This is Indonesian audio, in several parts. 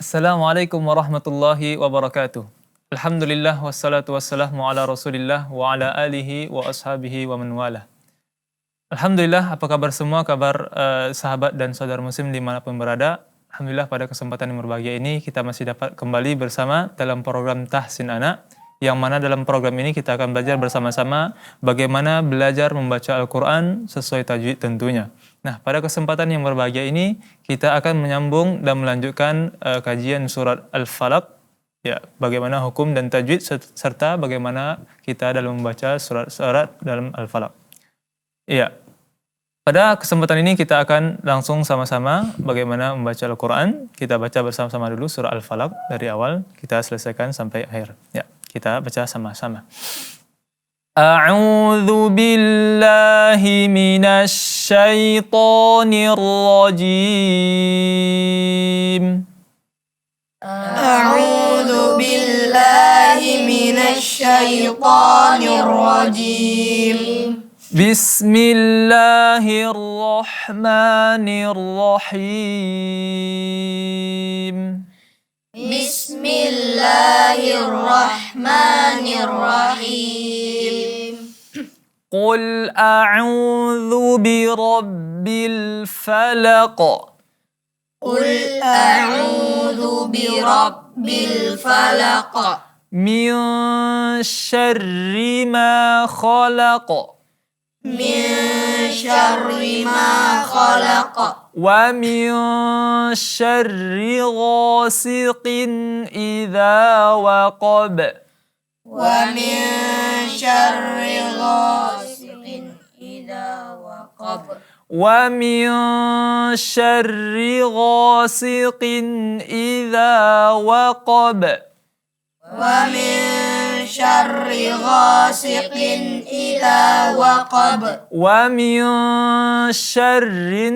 Assalamualaikum warahmatullahi wabarakatuh. Alhamdulillah wassalatu wassalamu ala Rasulillah wa ala alihi wa ashabihi wa man walah. Alhamdulillah, apa kabar semua? Kabar sahabat dan saudara muslim dimanapun berada. Alhamdulillah, pada kesempatan yang berbahagia ini kita masih dapat kembali bersama dalam program Tahsin Anak, yang mana dalam program ini kita akan belajar bersama-sama bagaimana belajar membaca Al-Quran sesuai tajwid tentunya. Nah, pada kesempatan yang berbahagia ini kita akan menyambung dan melanjutkan kajian surat Al-Falaq, ya, bagaimana hukum dan tajwid serta bagaimana kita dalam membaca surat-surat dalam Al-Falaq. Iya. Pada kesempatan ini kita akan langsung sama-sama bagaimana membaca Al-Quran. Kita baca bersama-sama dulu surah Al-Falaq dari awal, kita selesaikan sampai akhir. Ya, kita baca sama-sama. A'udzu billahi minasy syaithanir rajim. A'udzu billahi minasy syaithanir rajim. Bismillahirrahmanirrahim. Bismillahirrahmanirrahim. Qul a'udzu birabbil falaq. Qul a'udzu birabbil falaq. Min syarri ma khalaq. Min syarri ma khalaq. Wa min syarri ghasiqin idza waqab. Wa min syarri ghasiqin idza waqab. Wa min syarri ghasiqin idza waqab. Wa min syarri ghasiqin idza waqab. Wa min syarri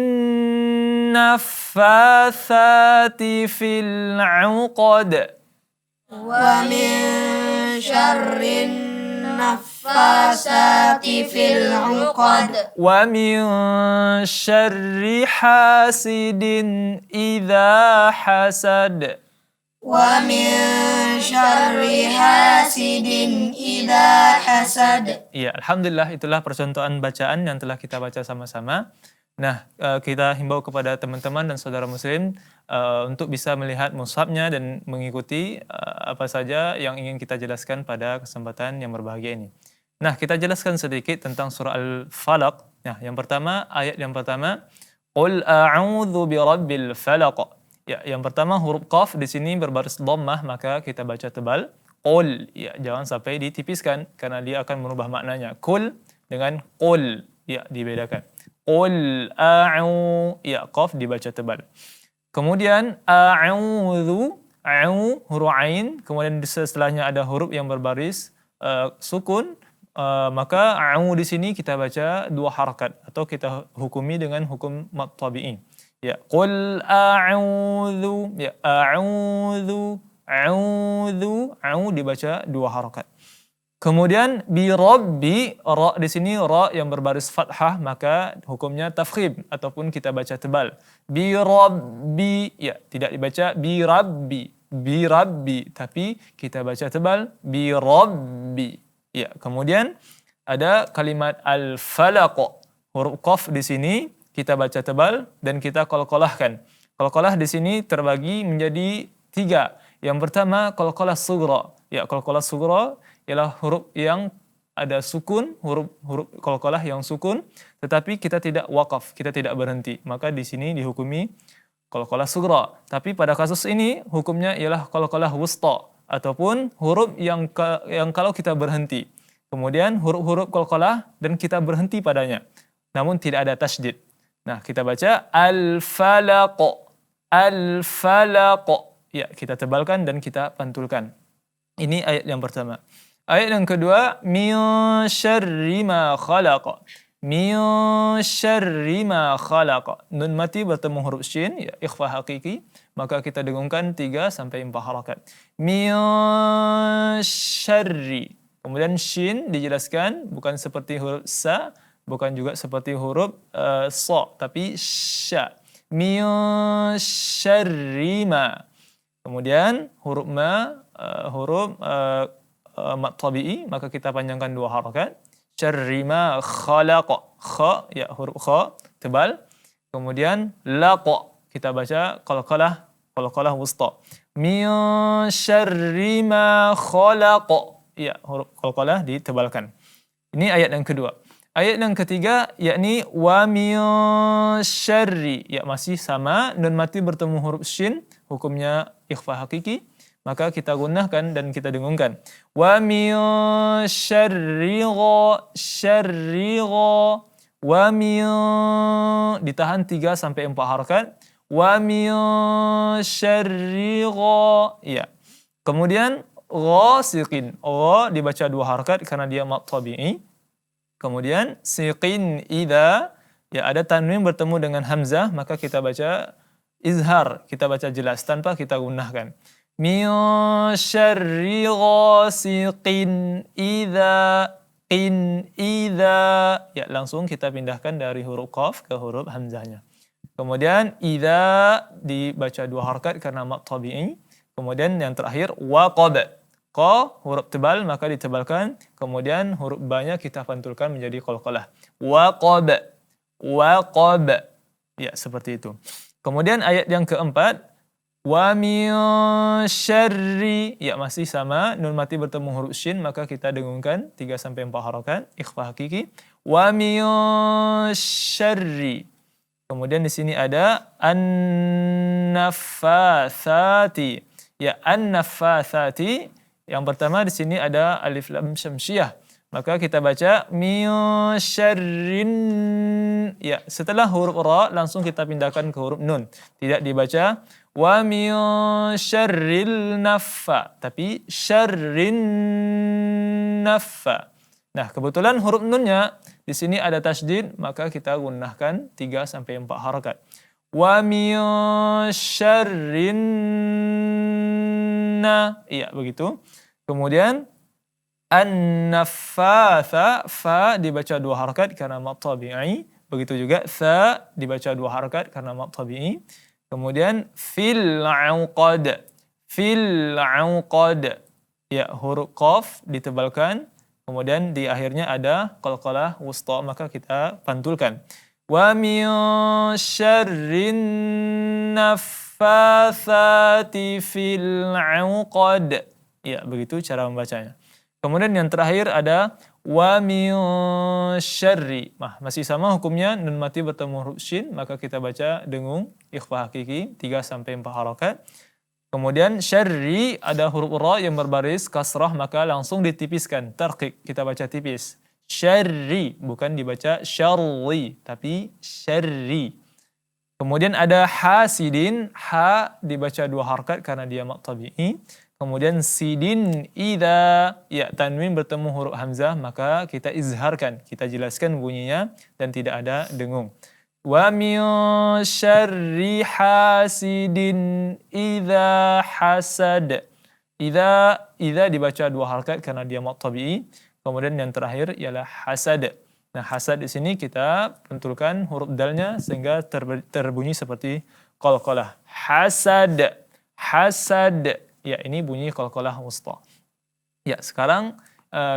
naffatsati fil 'uqad. Wa min syarri naffasati fil 'uqad. Wa min syarri hasidin idza hasad. Wa min syarri hasidin idza hasad. Ya, alhamdulillah, itulah percontohan bacaan yang telah kita baca sama-sama. Nah, kita himbau kepada teman-teman dan saudara muslim untuk bisa melihat mushafnya dan mengikuti apa saja yang ingin kita jelaskan pada kesempatan yang berbahagia ini. Nah, kita jelaskan sedikit tentang surah Al-Falaq. Nah, yang pertama, ayat yang pertama, Qul a'udzu birabbil falaq. Ya, yang pertama huruf qaf di sini berbaris dhammah, maka kita baca tebal. Qul, ya, jangan sampai ditipiskan karena dia akan merubah maknanya. Qul dengan qul, ya, dibedakan. Qul ya, qaf dibaca tebal. Kemudian a'udzu, huruf ain, kemudian setelahnya ada huruf yang berbaris sukun, maka di sini kita baca dua harakat atau kita hukumi dengan hukum mad tabi'i. Ya, qul a'udzu, ya, a'udzu dibaca dua harakat. Kemudian bi rabbi, ra di sini ra yang berbaris fathah, maka hukumnya tafkhim ataupun kita baca tebal. Bi rabbi, ya, tidak dibaca bi rabbi, tapi kita baca tebal bi rabbi. Ya, kemudian ada kalimat al-falaq. Huruf qaf di sini kita baca tebal dan kita qalqalahkan. Qalqalah di sini terbagi menjadi 3. Yang pertama qalqalah sughra. Ya, qalqalah sughra ialah huruf yang ada sukun, huruf qalqalah yang sukun, tetapi kita tidak waqaf, kita tidak berhenti. Maka di sini dihukumi qalqalah sughra. Tapi pada kasus ini hukumnya ialah qalqalah wusta ataupun huruf yang kalau kita berhenti. Kemudian huruf-huruf qalqalah dan kita berhenti padanya, namun tidak ada tasydid. Nah, kita baca al-falaq. Ya, kita tebalkan dan kita pantulkan. Ini ayat yang pertama. Ayat yang kedua, min syarri ma khalaq. Min syarri ma khalaq. Nun mati bertemu huruf shin, ya, ikhfa hakiki, maka kita dengungkan 3 sampai 4 harakat. Min syarri. Kemudian shin dijelaskan bukan seperti huruf sa, bukan juga seperti huruf sa, tapi sya. Min syarri ma. Kemudian huruf ma, huruf mad tabi'i, maka kita panjangkan 2 harakat. Syarri ma khalaqa. Kha, ya huruf kha, tebal. Kemudian laqa, kita baca qalqalah wusta. Min syarri ma khalaqa. Ya, huruf qalqalah ditebalkan. Ini ayat yang kedua. Ayat yang ketiga yakni wa min syarri, ya masih sama, nun mati bertemu huruf shin, hukumnya ikhfa hakiki, maka kita gunakan dan kita dengungkan. Wa min syarri wa min, ditahan 3 sampai 4 harakat. Wa min syarri ya. Kemudian ghasiqin, dibaca 2 harakat karena dia mad tabi'i. Kemudian siqin idza, ya ada tanwin bertemu dengan hamzah, maka kita baca izhar, kita baca jelas tanpa kita gunakan. Min syarri ghasiqin idza, ya langsung kita pindahkan dari huruf qaf ke huruf hamzahnya. Kemudian idza dibaca 2 harakat karena mad tabi'i. Kemudian yang terakhir waqab. Qa huruf tebal maka ditebalkan, kemudian huruf ba-nya kita pantulkan menjadi qalqalah. Waqab. Ya, seperti itu. Kemudian ayat yang keempat, wa min syarri, ya masih sama, nun mati bertemu huruf shin maka kita dengungkan 3 sampai 4 harakat, ikhfa hakiki. Wa min syarri. Kemudian di sini ada an-naffatsati. Ya, an-naffatsati. Yang pertama di sini ada alif lam syamsiyah. Maka kita baca min syarrin. Ya, setelah huruf ra langsung kita pindahkan ke huruf nun. Tidak dibaca wa min syarril naffa, tapi syarrin naffa. Nah, kebetulan huruf nunnya di sini ada tasydid, maka kita gunakan 3 sampai 4 harakat. Wa min syarrin, iya begitu. Kemudian an-naffatha, fa dibaca 2 harakat karena mad tabi'i. Begitu juga tha dibaca 2 harakat karena mad tabi'i. Kemudian fil 'uqad. Ya, huruf qaf ditebalkan. Kemudian di akhirnya ada qalqalah wusta, maka kita pantulkan. Wa min syarrin naffatsati fil 'uqad. Ya, begitu cara membacanya. Kemudian yang terakhir ada wa min syarri. Masih sama hukumnya, nun mati bertemu huruf shin, maka kita baca dengung, ikhfa hakiki, 3 sampai 4 harakat. Kemudian syarri ada huruf ra yang berbaris kasrah, maka langsung ditipiskan, tarqiq, kita baca tipis. Syarri, bukan dibaca syarri, tapi syarri. Kemudian ada hasidin, ha dibaca 2 harakat karena dia mad tabi'i. Kemudian sidin idza, ya tanwin bertemu huruf hamzah maka kita izharkan, kita jelaskan bunyinya dan tidak ada dengung. Wa min syarri hasidin idza hasad. Idza dibaca 2 harakat karena dia mad tabi'i. Kemudian yang terakhir ialah hasad. Nah, hasad di sini kita pentulkan huruf dalnya sehingga terbunyi seperti qalqalah. Hasad. Ya, ini bunyi qalqalah wusta. Ya, sekarang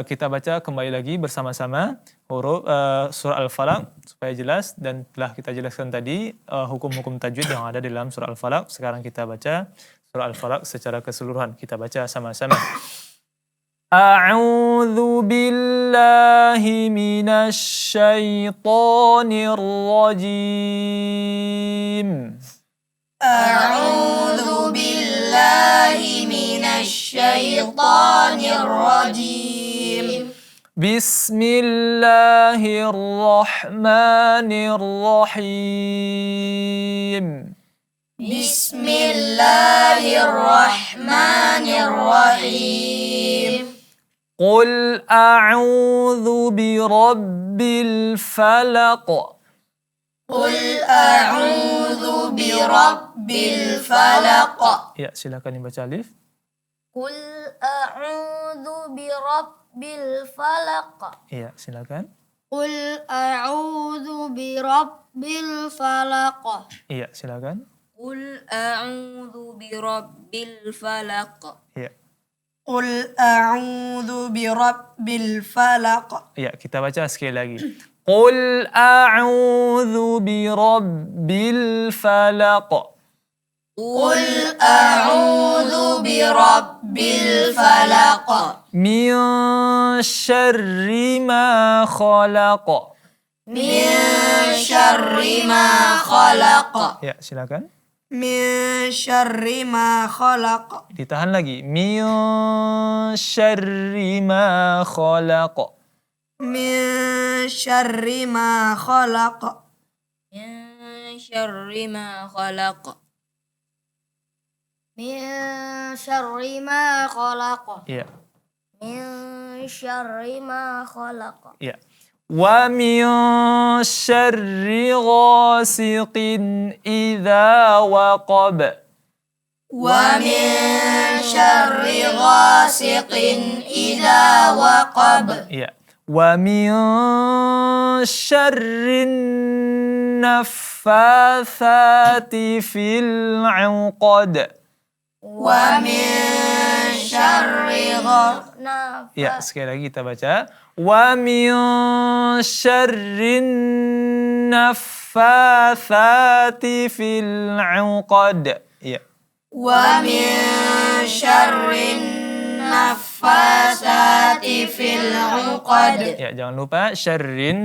kita baca kembali lagi bersama-sama huruf surah Al-Falaq supaya jelas, dan telah kita jelaskan tadi hukum-hukum tajwid yang ada di dalam surah Al-Falaq. Sekarang kita baca surah Al-Falaq secara keseluruhan. Kita baca sama-sama. A'udzu billahi minasy syaithanir rajim. A'udzu billahi minasy syaithanir rajim. Bismillahirrahmanirrahim. Bismillahirrahmanirrahim. Qul a'udzu birabbil falaq. Qul a'udzu birabbil falaq. Ya, silakan dibaca alif. Qul a'udzu birabbil falaq. Iya, silakan. Qul a'udzu birabbil falaq. Iya, silakan. قل أعوذ برب الفلق. Ya. قل أعوذ برب الفلق. Ya, kita baca sekali lagi. Qul a'udzu birabbil falaq. قل أعوذ برب الفلق. Min syarri ma khalaq. من شر ما خلق. Ya, silakan. من شر ما خلق. Ditahan lagi. Min syarri ma khalaq. من شر ما خلق. من شر ما خلق. من شر ما خلق. Ya. من شر ما خلق. Ya. Wa min syarri ghasiqin idza waqab. ومن شر غاسق إذا وقب. Ya. Wa min syarrin naffatsati fil 'uqad. ومن شر Ya, sekali lagi kita baca. Wa min syarrin naffatsati fil 'uqad. Ya. ومن شر النفاثات في العقد. Ya, jangan lupa syarrin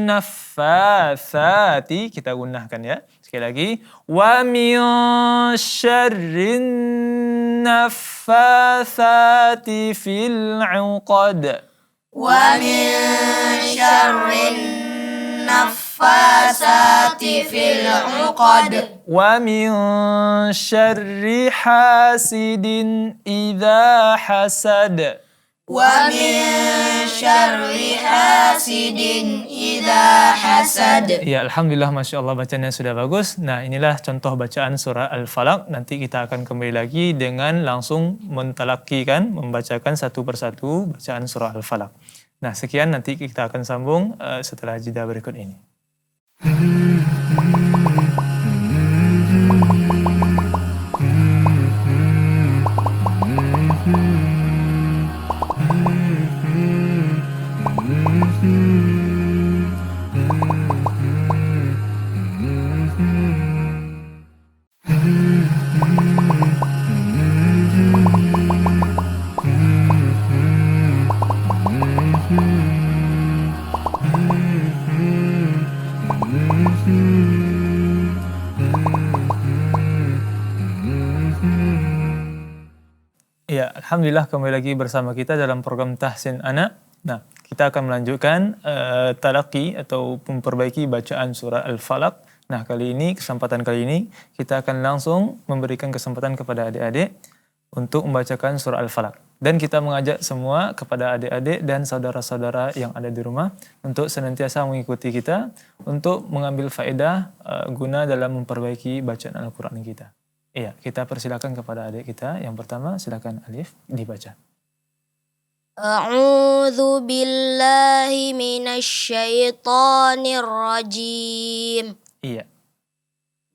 naffatsati kita gunakan ya. Sekali lagi. Wa min syarrin naffatsati fil 'uqad. ومن شر النفاثات في العقد. Wa min syarri hasidin idza hasad. ومن شر حاسد إذا حسد. Ya, alhamdulillah, masya Allah, bacanya sudah bagus. Nah, inilah contoh bacaan surah Al-Falaq. Nanti kita akan kembali lagi dengan langsung mentalakikan, membacakan satu persatu bacaan surah Al-Falaq. Nah, sekian, nanti kita akan sambung setelah jeda berikut ini. Ya, alhamdulillah kembali lagi bersama kita dalam program Tahsin Anak. Nah, kita akan melanjutkan talaqi atau memperbaiki bacaan surah Al-Falaq. Nah, kesempatan kali ini kita akan langsung memberikan kesempatan kepada adik-adik untuk membacakan surah Al-Falaq. Dan kita mengajak semua kepada adik-adik dan saudara-saudara yang ada di rumah untuk senantiasa mengikuti kita untuk mengambil faedah guna dalam memperbaiki bacaan Al-Quran kita. Iya, kita persilakan kepada adik kita. Yang pertama, silakan Alif dibaca. A'udzu billahi minasyaitonir rajim. Iya.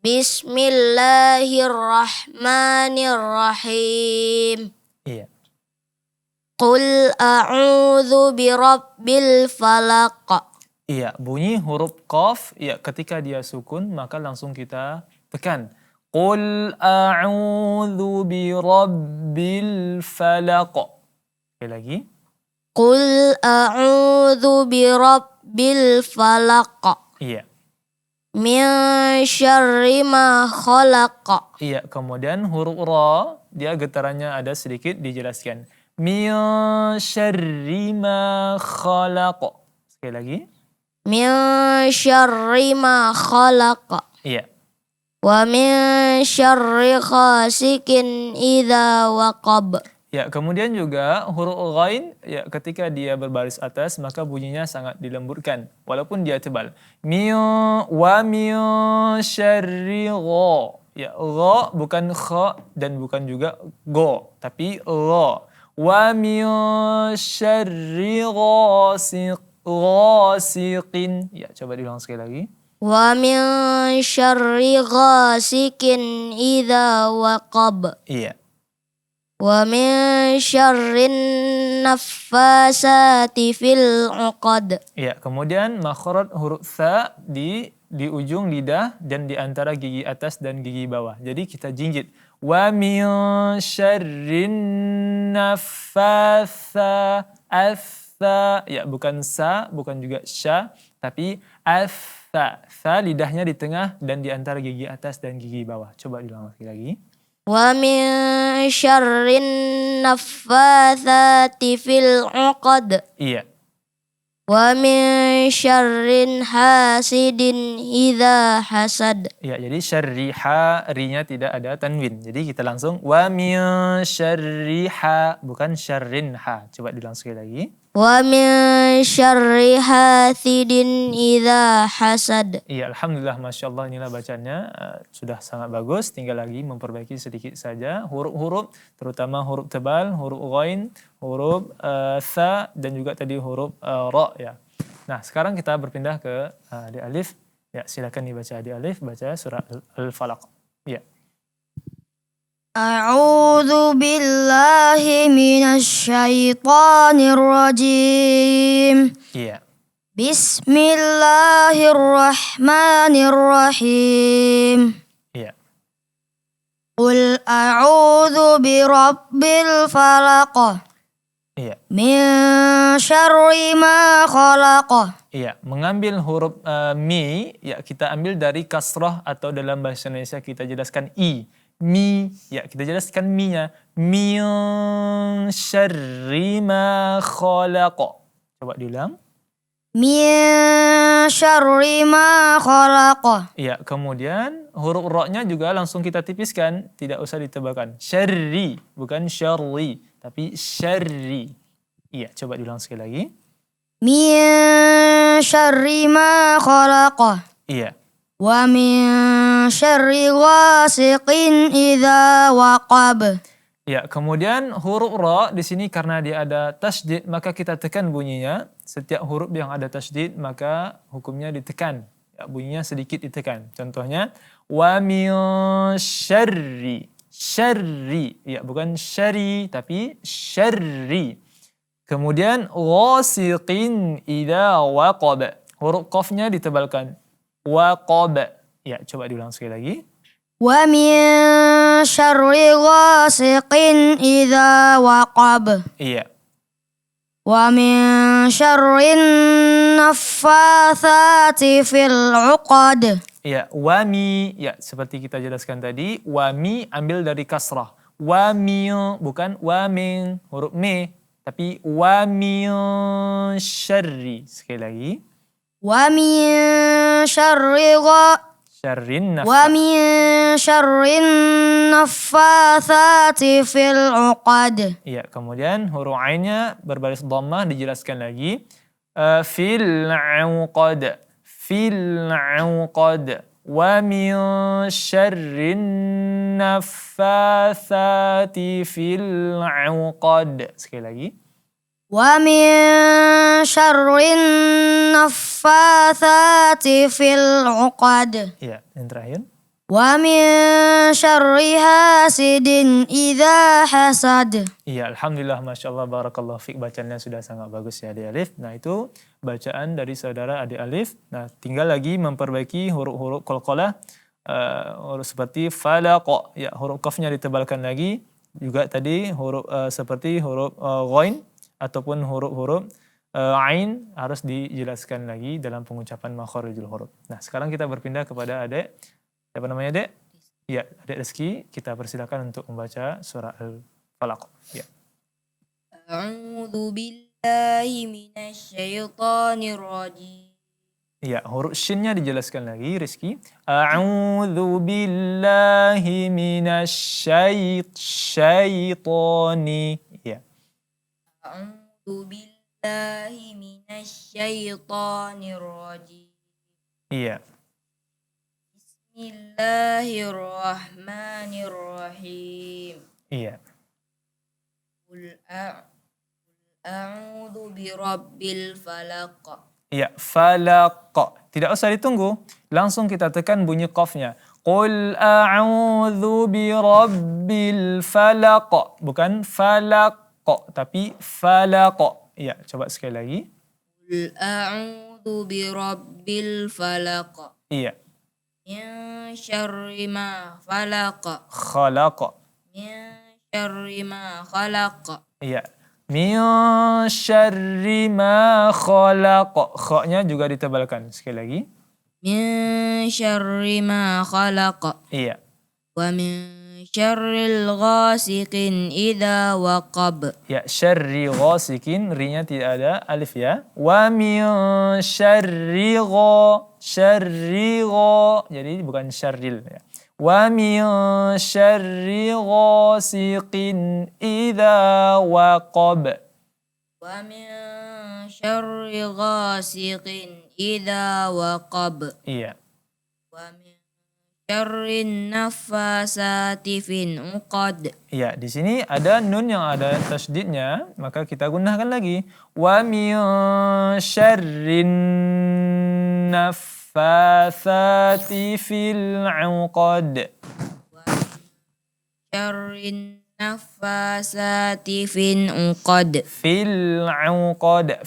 Bismillahirrahmanirrahim. Iya. Qul a'udzu birabbil falaq. Iya, bunyi huruf qaf, ya, ketika dia sukun maka langsung kita tekan. Qul a'udzu birabbil falaq. Sekali lagi. Qul a'udzu birabbil falaq. Iya. Min syarri ma khalaq. Iya, kemudian huruf ra, dia getarannya ada sedikit dijelaskan. Min syarri ma khalaq. Sekali lagi. Min syarri ma khalaq. Iya. Wa min syarri ghasikin idza waqab. Ya, kemudian juga huruf ghain, ya, ketika dia berbaris atas maka bunyinya sangat dilembutkan walaupun dia tebal. Wa min syarri gha. Ya, gha bukan kha dan bukan juga go, tapi gha. Wa min syarri ghasiqin. Ya, coba diulang sekali lagi. Wa min syarri ghasikin idza waqab. Iya. Wa min syarrin naffasati fil 'uqad. Iya, kemudian makhraj huruf tha di ujung lidah dan di antara gigi atas dan gigi bawah. Jadi kita jinjit. Wa min syarrin naffatha atha. Ya, bukan sa, bukan juga sya, tapi atha. Tha lidahnya di tengah dan di antara gigi atas dan gigi bawah. Coba diulang lagi. Wa min syarrin naffatsati fil 'uqad. Iya. Wa min syarrin hasidin idza hasad. Ya, jadi syarriha, rinya tidak ada tanwin. Jadi kita langsung wa min syarriha, bukan syarrinha. Coba diulang sekali lagi. Wa min syarri hasidin idza hasad. Iya, alhamdulillah, masya Allah, inilah bacaannya sudah sangat bagus. Tinggal lagi memperbaiki sedikit saja huruf-huruf, terutama huruf tebal, huruf ghain, huruf tha, dan juga tadi huruf ra ya. Nah, sekarang kita berpindah ke di alif. Ya, silakan dibaca di alif, baca surah Al-Falaq. Ya. A'udzu billahi minasy syaithanir rajim. Iya. Bismillahirrahmanirrahim. Iya. Qul a'udzu birabbil falaq. Iya. Min syarri ma khalaq. Iya, mengambil huruf mi, ya kita ambil dari kasrah atau dalam bahasa Indonesia kita jelaskan i. Mi, ya kita jelaskan mi-nya. Min syarri ma khalaq. Coba diulang. Min syarri ma khalaq. Iya, kemudian huruf ra-nya juga langsung kita tipiskan, tidak usah ditebalkan. Syarri, bukan syarri, tapi syarri. Iya, coba diulang sekali lagi. Min syarri ma khalaq. Iya. Wa min syarri ghasiqin idza waqab. Ya, kemudian huruf ra di sini karena dia ada tasydid maka kita tekan bunyinya. Setiap huruf yang ada tasydid maka hukumnya ditekan. Ya, bunyinya sedikit ditekan. Contohnya wa min syarri. Syarri. Ya, bukan syari tapi syarri. Kemudian ghasiqin idza waqab. Huruf qafnya ditebalkan. Waqab. Ya, coba diulang sekali lagi. Wa min syarri ghasiqin idza waqab. Iya. Wa min syarrin naffatsati fil 'uqad. Iya, wami. Ya, seperti kita jelaskan tadi, wami ambil dari kasrah. Wami, bukan wamin, huruf me, tapi wamin syarri. Sekali lagi. Wa min syarri Syarrin Wa min syarrin naffatsati fil 'uqad. Iya, kemudian huruf ainnya berbaris dhammah dijelaskan lagi. Fil 'uqad. Fil 'uqad. Wa min syarrin naffatsati fil 'uqad. Sekali lagi. Wa min syarrin naffatsati fil 'uqad. Iya, yang terakhir. Wa min syarri hasidin idza hasad. Iya, alhamdulillah, masya Allah, barakallah fiik, bacaannya sudah sangat bagus ya Adik Alif. Nah, itu bacaan dari saudara Adik Alif. Nah, tinggal lagi memperbaiki huruf-huruf qalqalah, huruf seperti falaq, ya huruf qafnya ditebalkan lagi. Juga tadi huruf seperti huruf ghain ataupun huruf-huruf ain harus dijelaskan lagi dalam pengucapan makharijul huruf. Nah, sekarang kita berpindah kepada Adik. Siapa namanya, Dek? Ya, Adik Rizky, kita persilakan untuk membaca surah Al-Falaq. Ya. A'udzu billahi minasy syaithanir rajim. Ya, huruf shinnya dijelaskan lagi, Rizky. A'udzu billahi minasy syaitani. Ya. A'udzu billahi minasy syaithanir rajim. Iya. Bismillahirrahmanirrahim. Iya. Qul a'udzu birabbil falaq. Ya, falaq. Tidak usah ditunggu, langsung kita tekan bunyi qafnya. Qul a'udzu birabbil falaq. Bukan falaq, tapi falaq. Ya, coba sekali lagi. Qul a'udzu birabbil falaq. Iya. Min syarri ma falaq. Khalaq. Min syarri ma khalaq. Iya. Min syarri ma khalaq. Kha-nya juga ditebalkan. Sekali lagi. Min syarri ma khalaq. Iya. Wa min syarril ghasiqin idza waqab. Ya, syarri ghasikin, ri-nya tidak ada alif ya. Wa min syarri jadi bukan syarril ya. Wa min syarri ghasiqin idza waqab. Wa min syarri ghasiqin idza waqab. Iya. Wa min syarrin naffasati fil 'uqad. Iya, di sini ada nun yang ada tasydidnya, maka kita gunakan lagi. Wa min syarrin naffasati fil 'uqad. Wa min syarrin naffasati fil 'uqad. Fil 'uqad.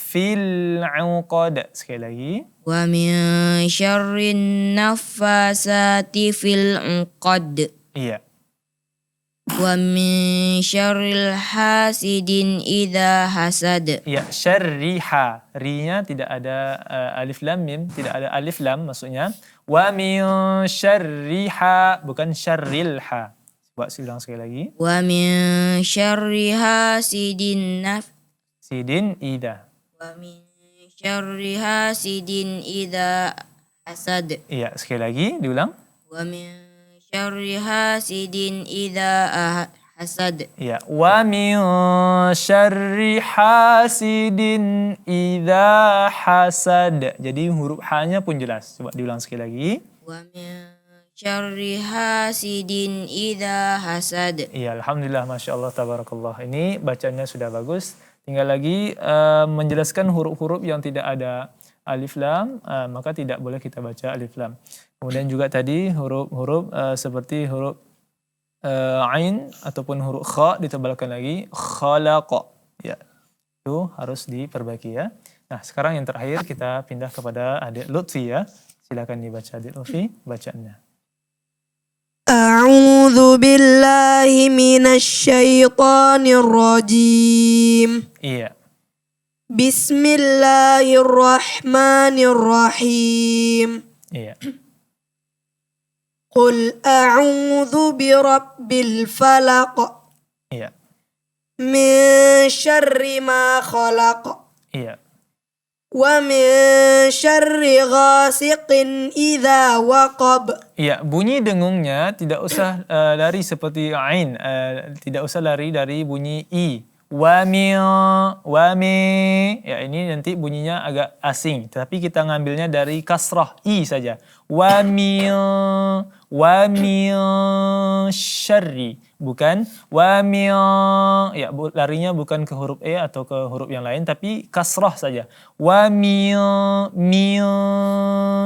Sekali lagi. Wa min syarrin naffasati fil 'uqad. Iya. Wa min syarril hasidin idza hasad. Iya, syarriha. Ri-nya tidak ada alif lam mim, tidak ada alif lam maksudnya. Wa min syarriha, bukan syarrilha. Coba ulang sekali lagi. Wa min syarri hasidin Sidin ida. Wa min syarri hasidin idza hasad. Iya, sekali lagi diulang. Wa min syarri hasidin idza hasad. Iya, wa min syarri hasidin idza hasad. Jadi huruf h-nya pun jelas. Coba diulang sekali lagi. Wa min syarri hasidin idza hasad. Iya, alhamdulillah, masya Allah, tabarakallah. Ini bacanya sudah bagus. Tinggal lagi menjelaskan huruf-huruf yang tidak ada alif lam, maka tidak boleh kita baca alif lam. Kemudian juga tadi huruf-huruf seperti huruf ain ataupun huruf kha ditebalkan lagi, khalaqa. Ya, itu harus diperbaiki ya. Nah, sekarang yang terakhir kita pindah kepada adik Lutfi ya. Silakan dibaca adik Lutfi bacaannya. A'udzu billahi minasyaitonir rajim. Iya. Bismillahirrahmanirrahim. Iya. Qul a'udzu birabbil falaq. Iya. Min syarri ma khalaq. Iya. Wa min syarri ghasiqin idza waqab. Iya, bunyi dengungnya tidak usah lari seperti ain, tidak usah lari dari bunyi i. Wa mi, ya ini nanti bunyinya agak asing, tapi kita ngambilnya dari kasrah i saja. Wa mi syarri, bukan wa mi, ya larinya bukan ke huruf e atau ke huruf yang lain, tapi kasrah saja. Wa mi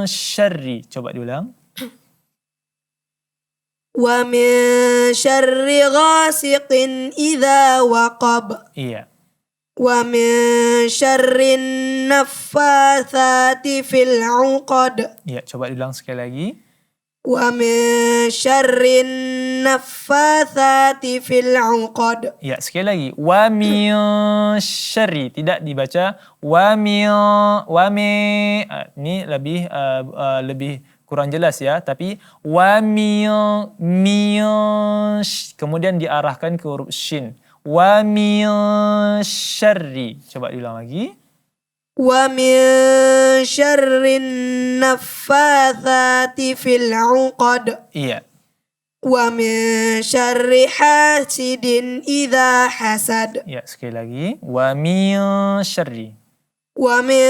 syarri, coba diulang. Wa min syarri ghasiqin idza waqab. Iya. Wa min syarrin naffatsati fil 'uqad. Iya, coba diulang sekali lagi. Wa min syarrin naffatsati fil 'uqad. Ya, sekali lagi. Wa min syarri, tidak dibaca wa min. Ini lebih kurang jelas ya, tapi wa min kemudian diarahkan ke huruf shin. Wa min syarri. Coba diulang lagi. Wa min syarrin naffatsati fil 'uqad. Iya. Wa min syarri hasidin idza hasad. Ya, sekali lagi. Wa min syarri. Wa min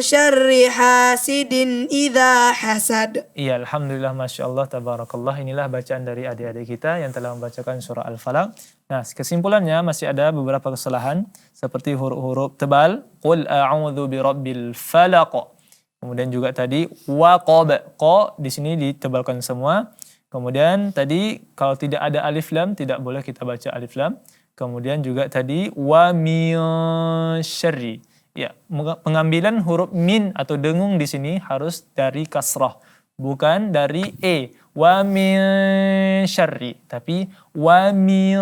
syarri hasidin idza hasad. Iya, alhamdulillah, masya Allah, tabarakallah. Inilah bacaan dari adik-adik kita yang telah membacakan surah Al-Falaq. Nah, kesimpulannya masih ada beberapa kesalahan seperti huruf-huruf tebal. Qul a'udzu birabbil falaq. Kemudian juga tadi waqab, qa di sini ditebalkan semua. Kemudian tadi kalau tidak ada alif lam tidak boleh kita baca alif lam. Kemudian juga tadi wa min syarri. Ya, pengambilan huruf min atau dengung di sini harus dari kasrah, bukan dari wa min syarri, tapi wa min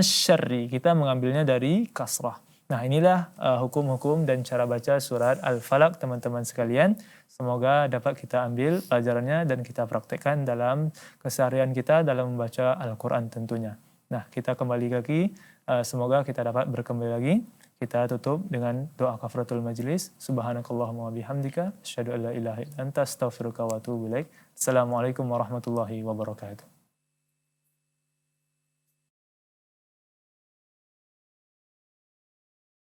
syarri. Kita mengambilnya dari kasrah. Nah, inilah hukum-hukum dan cara baca surat Al-Falaq, teman-teman sekalian. Semoga dapat kita ambil pelajarannya dan kita praktekkan dalam keseharian kita dalam membaca Al-Quran tentunya. Nah, kita kembali lagi, semoga kita dapat berkembali lagi. Kita tutup dengan doa kafaratul majlis. Subhanakallahumma wa bihamdika asyhadu an la ilaha illa anta astaghfiruka wa atubu ilaik. Assalamualaikum warahmatullahi wabarakatuh.